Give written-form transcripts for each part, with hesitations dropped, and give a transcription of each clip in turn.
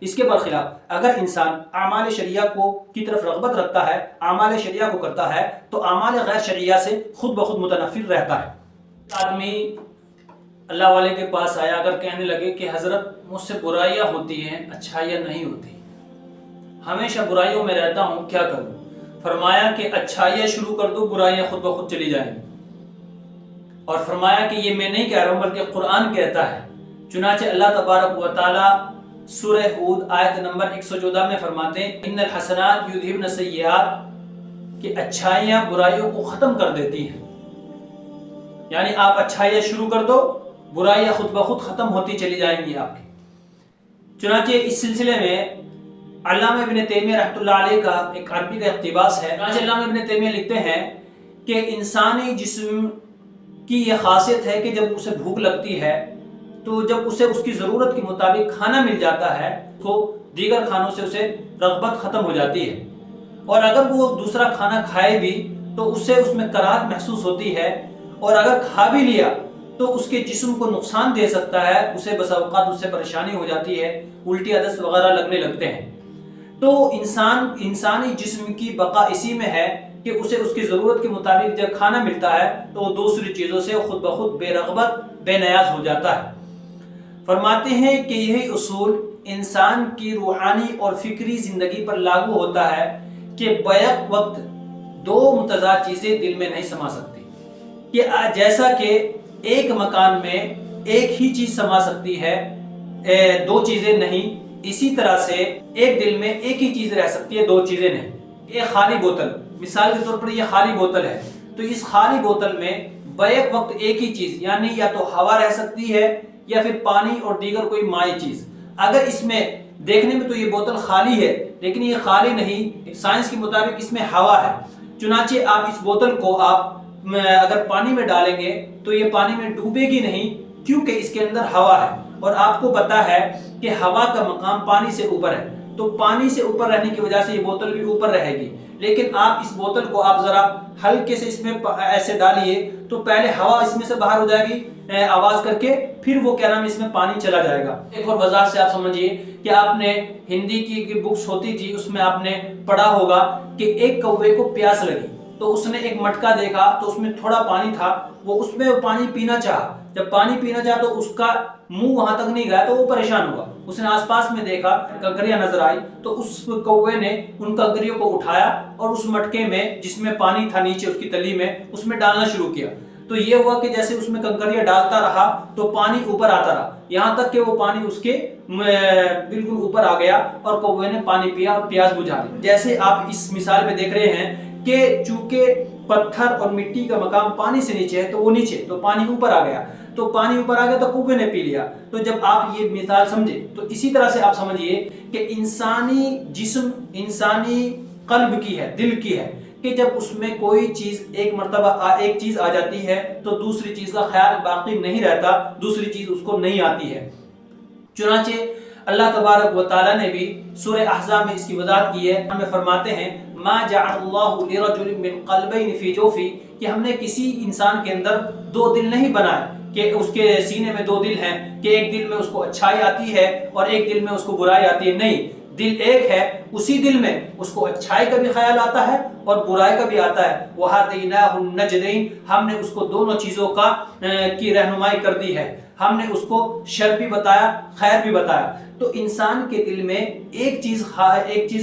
اس کے برخلاف اگر انسان اعمال شرعیہ کی طرف رغبت رکھتا ہے، اعمال شرعیہ کو کرتا ہے، تو اعمال غیر شرعیہ سے خود بخود متنفر رہتا ہے۔ آدمی اللہ والے کے پاس آیا، اگر کہنے لگے کہ حضرت مجھ سے برائیاں ہوتی ہیں، اچھائیاں نہیں ہوتی، ہمیشہ برائیوں میں رہتا ہوں، کیا کروں؟ فرمایا کہ اچھائیاں شروع کر دو، برائیاں خود بخود چلی جائیں گی۔ اور فرمایا کہ یہ میں نہیں کہہ رہا ہوں بلکہ قرآن کہتا ہے۔ چنانچہ اللہ تبارک و تعالی سورہ ہود آیت نمبر 114 میں فرماتے ہیں ان الحسنات یذہبن السیئات، کہ اچھائیاں برائیوں کو ختم کر دیتی ہیں۔ یعنی آپ اچھائیاں شروع کر دو، برائیاں خود بخود ختم ہوتی چلی جائیں گی آپ کی۔ چنانچہ اس سلسلے میں علامہ ابن تیمیہ رحمۃ اللہ علیہ کا ایک عربی کا اقتباس ہے۔ چنانچہ علامہ ابن تیمیہ لکھتے ہیں کہ انسانی جسم کی یہ خاصیت ہے کہ جب اسے بھوک لگتی ہے تو جب اسے اس کی ضرورت کے مطابق کھانا مل جاتا ہے تو دیگر کھانوں سے اسے رغبت ختم ہو جاتی ہے، اور اگر وہ دوسرا کھانا کھائے بھی تو اس سے اس میں کراہت محسوس ہوتی ہے، اور اگر کھا بھی لیا تو اس کے جسم کو نقصان دے سکتا ہے، اسے بسا اوقات اس سے پریشانی ہو جاتی ہے، الٹی دست وغیرہ لگنے لگتے ہیں۔ تو انسانی جسم کی بقا اسی میں ہے کہ اسے اس کی ضرورت کے مطابق جب کھانا ملتا ہے تو وہ دوسری چیزوں سے خود بخود بے رغبت بے نیاز ہو جاتا ہے۔ فرماتے ہیں کہ یہی اصول انسان کی روحانی اور فکری زندگی پر لاگو ہوتا ہے کہ بیک وقت دو متضاد چیزیں دل میں نہیں سما سکتی، کہ جیسا کہ ایک مکان میں ایک ہی چیز سما سکتی ہے، دو چیزیں نہیں، اسی طرح سے ایک دل میں ایک ہی چیز رہ سکتی ہے، دو چیزیں نہیں۔ ایک خالی بوتل، مثال کے طور پر یہ خالی بوتل ہے، تو اس خالی بوتل میں بیک وقت ایک ہی چیز یعنی یا تو ہوا رہ سکتی ہے یا پھر پانی اور دیگر کوئی مائع چیز۔ اگر اس میں دیکھنے میں تو یہ بوتل خالی ہے لیکن یہ خالی نہیں، سائنس کے مطابق اس میں ہوا ہے۔ چنانچہ آپ اس بوتل کو آپ اگر پانی میں ڈالیں گے تو یہ پانی میں ڈوبے گی نہیں، کیونکہ اس کے اندر ہوا ہے، اور آپ کو پتا ہے کہ ہوا کا مقام پانی سے اوپر ہے، تو پانی سے اوپر رہنے کی وجہ سے یہ بوتل بھی اوپر رہے گی۔ لیکن آپ اس بوتل کو آپ ذرا ہلکے سے اس میں ایسے ڈالیے تو پہلے ہوا اس میں سے باہر ہو جائے گی آواز کر کے، پھر وہ کیا نام اس میں پانی چلا جائے گا۔ ایک اور وضاحت سے آپ سمجھیے کہ آپ نے ہندی کی بکس ہوتی تھی، اس میں آپ نے پڑھا ہوگا کہ ایک کوے کو پیاس لگی تو اس نے ایک مٹکا دیکھا تو اس میں تھوڑا پانی تھا، وہ اس میں پانی پینا چاہا، جب پانی پینا چاہا تو اس کا منہ وہاں تک نہیں گیا تو وہ پریشان ہوا۔ اس نے آس پاس میں دیکھا، کنکریاں نظر آئی تو اس کوے نے ان کنکریوں کو اٹھایا اور اس مٹکے میں جس میں پانی تھا نیچے اس کی تلی میں، اس میں ڈالنا شروع کیا۔ تو یہ ہوا کہ جیسے اس میں کنکریاں ڈالتا رہا تو پانی اوپر آتا رہا، یہاں تک کہ وہ پانی اس کے بالکل اوپر آ گیا اور کوے نے پانی پیا اور پیاس بجھا دی۔ جیسے آپ اس مثال میں دیکھ رہے ہیں کہ چونکہ پتھر اور مٹی کا مقام پانی سے نیچے ہے تو وہ نیچے، تو پانی اوپر آ گیا، تو پانی اوپر آ گیا تو کوے نے پی لیا۔ تو جب آپ یہ مثال سمجھے تو اسی طرح سے آپ سمجھیے کہ انسانی جسم انسانی قلب کی ہے، دل کی ہے، کہ جب اس میں کوئی چیز ایک مرتبہ ایک چیز آ جاتی ہے تو دوسری چیز کا خیال باقی نہیں رہتا، دوسری چیز اس کو نہیں آتی ہے۔ چنانچہ اللہ تبارک و تعالی نے بھی سورہ احزاب میں اس کی وضاحت کی ہے، ہمیں فرماتے ہیں ما جعل اللہ لرجل من قلبین فی جوفی، کہ ہم نے کسی انسان کے اندر دو دل نہیں بنائے کہ اس کے سینے میں دو دل ہیں، کہ ایک دل میں اس کو اچھائی آتی ہے اور ایک دل میں اس کو برائی آتی ہے، نہیں، دل ایک ہے، اسی دل میں اس کو اچھائی کا بھی خیال آتا ہے اور برائی کا بھی آتا ہے۔ وَهَدَيْنَاهُ النَّجْدَيْنِ، ہم نے اس کو دونوں چیزوں کی رہنمائی کر دی ہے، ہم نے اس کو شر بھی بتایا خیر بھی بتایا۔ تو انسان کے دل میں ایک چیز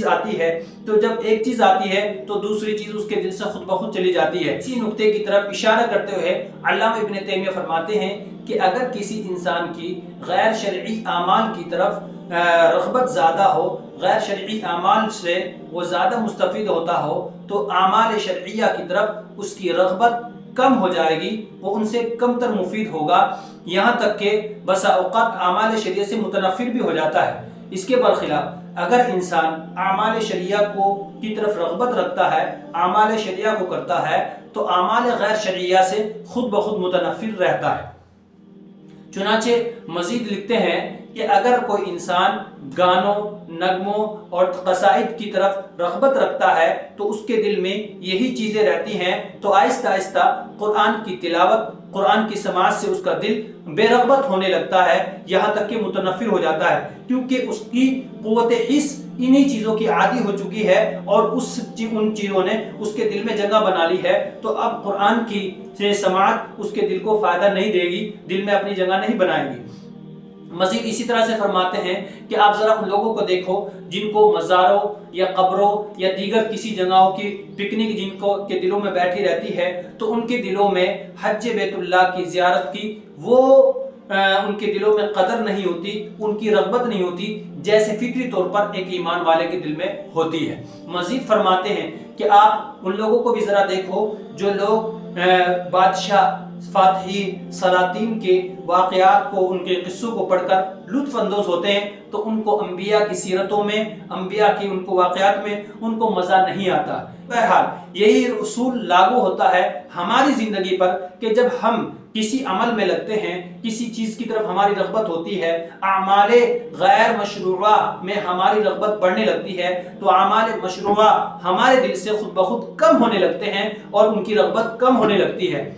آتی ہے، تو جب ایک چیز آتی ہے تو دوسری چیز اس کے دل سے خود بخود چلی جاتی ہے۔ اسی نقطے کی طرف اشارہ کرتے ہوئے علامہ ابن تیمیہ فرماتے ہیں کہ اگر کسی انسان کی غیر شرعی اعمال کی طرف رغبت زیادہ ہو، غیر شرعی اعمال سے وہ زیادہ مستفید ہوتا ہو، تو اعمال شرعیہ کی طرف اس کی رغبت کم ہو جائے گی، وہ ان سے کم تر مفید ہوگا، یہاں تک کہ بسا اوقات اعمال شرعیہ سے متنفر بھی ہو جاتا ہے۔ اس کے برخلاف اگر انسان اعمال شرعیہ کی طرف رغبت رکھتا ہے، اعمال شرعیہ کو کرتا ہے، تو اعمال غیر شرعیہ سے خود بخود متنفر رہتا ہے۔ چنانچہ مزید لکھتے ہیں کہ اگر کوئی انسان گانوں، نغموں اور قصائد کی طرف رغبت رکھتا ہے تو اس کے دل میں یہی چیزیں رہتی ہیں، تو آہستہ آہستہ قرآن کی تلاوت، قرآن کی سماعت سے اس کا دل بے رغبت ہونے لگتا ہے، یہاں تک کہ متنفر ہو جاتا ہے، کیونکہ اس کی قوت حس انہی چیزوں کی عادی ہو چکی ہے اور ان چیزوں نے اس کے دل میں جگہ بنا لی ہے، تو اب قرآن کی سماعت اس کے دل کو فائدہ نہیں دے گی، دل میں اپنی جگہ نہیں بنائے گی۔ مزید اسی طرح سے فرماتے ہیں کہ آپ ذرا ان لوگوں کو دیکھو جن کو مزاروں یا قبروں یا دیگر کسی جگہوں کی پکنک جن کو کے دلوں میں بیٹھی رہتی ہے، تو ان کے دلوں میں حج بیت اللہ کی زیارت کی وہ ان کے دلوں میں قدر نہیں ہوتی، ان کی رغبت نہیں ہوتی، جیسے فکری طور پر ایک ایمان والے کے دل میں ہوتی ہے۔ مزید فرماتے ہیں کہ آپ ان لوگوں کو بھی ذرا دیکھو جو لوگ بادشاہ، فاتحین، سلاطین کے واقعات کو، ان کے قصوں کو پڑھ کر لطف اندوز ہوتے ہیں، تو ان کو انبیاء کی سیرتوں میں، انبیاء کی ان کو واقعات میں ان کو مزہ نہیں آتا۔ بہرحال یہی اصول لاگو ہوتا ہے ہماری زندگی پر کہ جب ہم کسی عمل میں لگتے ہیں، کسی چیز کی طرف ہماری رغبت ہوتی ہے، اعمال غیر مشروعہ میں ہماری رغبت بڑھنے لگتی ہے، تو اعمال مشروعہ ہمارے دل سے خود بخود کم ہونے لگتے ہیں اور ان کی رغبت کم ہونے لگتی ہے۔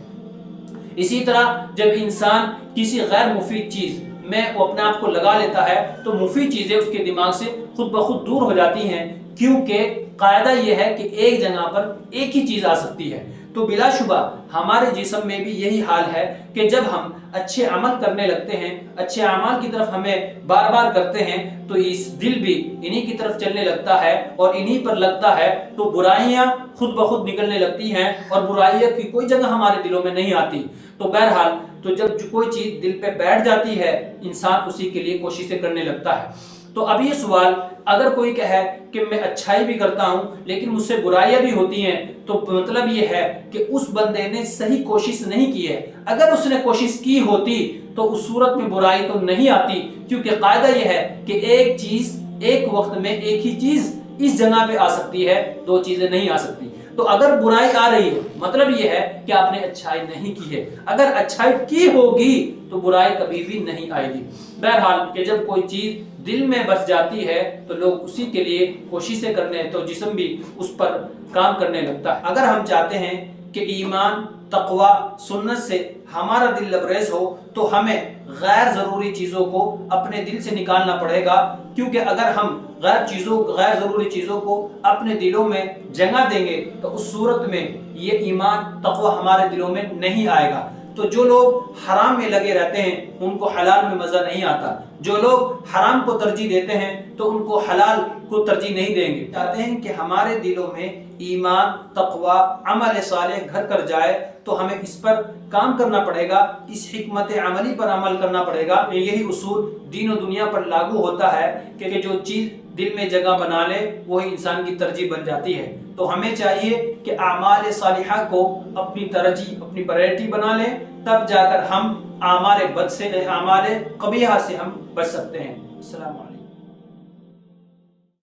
اسی طرح جب انسان کسی غیر مفید چیز میں وہ اپنے آپ کو لگا لیتا ہے تو مفید چیزیں اس کے دماغ سے خود بخود دور ہو جاتی ہیں، کیونکہ قاعدہ یہ ہے کہ ایک جگہ پر ایک ہی چیز آ سکتی ہے۔ تو بلا شبہ ہمارے جسم میں بھی یہی حال ہے کہ جب ہم اچھے عمل کرنے لگتے ہیں، اچھے اعمال کی طرف ہمیں بار بار کرتے ہیں، تو اس دل بھی انہی کی طرف چلنے لگتا ہے اور انہی پر لگتا ہے، تو برائیاں خود بخود نکلنے لگتی ہیں اور برائیوں کی کوئی جگہ ہمارے دلوں میں نہیں آتی۔ تو بہرحال تو جب کوئی چیز دل پہ بیٹھ جاتی ہے انسان اسی کے لیے کوششیں کرنے لگتا ہے۔ تو اب یہ سوال، اگر کوئی کہے کہ میں اچھائی بھی کرتا ہوں لیکن مجھ سے برائیاں بھی ہوتی ہیں، تو مطلب یہ ہے کہ اس بندے نے صحیح کوشش نہیں کی ہے۔ اگر اس نے کوشش کی ہوتی تو اس صورت میں برائی تو نہیں آتی، کیونکہ قاعدہ یہ ہے کہ ایک چیز ایک وقت میں ایک ہی چیز اس جگہ پہ آ سکتی ہے، دو چیزیں نہیں آ سکتی۔ تو اگر برائی آ رہی ہے مطلب یہ ہے کہ آپ نے اچھائی نہیں کی ہے، اگر اچھائی کی ہوگی تو برائی کبھی بھی نہیں آئے گی۔ بہرحال کہ جب کوئی چیز دل میں بس جاتی ہے تو لوگ اسی کے لیے کوششیں کرنے، تو جسم بھی اس پر کام کرنے لگتا ہے۔ اگر ہم چاہتے ہیں کہ ایمان، تقوی، سنت سے ہمارا دل لبریز ہو تو ہمیں غیر ضروری چیزوں کو اپنے دل سے نکالنا پڑے گا، کیونکہ اگر ہم غیر ضروری چیزوں کو اپنے دلوں میں جگہ دیں گے تو اس صورت میں یہ ایمان، تقوی ہمارے دلوں میں نہیں آئے گا۔ تو جو لوگ حرام میں لگے رہتے ہیں ان کو حلال میں مزہ نہیں آتا، جو لوگ حرام کو ترجیح دیتے ہیں تو ان کو حلال کو ترجیح نہیں دیں گے۔ چاہتے ہیں کہ ہمارے دلوں میں ایمان، تقوی، عمل صالح گھر کر جائے تو ہمیں اس پر کام کرنا پڑے گا، اس حکمت عملی پر عمل کرنا پڑے گا۔ یہی اصول دین و دنیا پر لاگو ہوتا ہے کہ جو چیز دل میں جگہ بنا لے وہی انسان کی ترجیح بن جاتی ہے۔ تو ہمیں چاہیے کہ اعمال صالحہ کو اپنی ترجیح، اپنی پرائرٹی بنا لیں، تب جا کر ہم اعمال بد سے، اعمال قبیحہ سے ہم بچ سکتے ہیں۔ السلام علیکم۔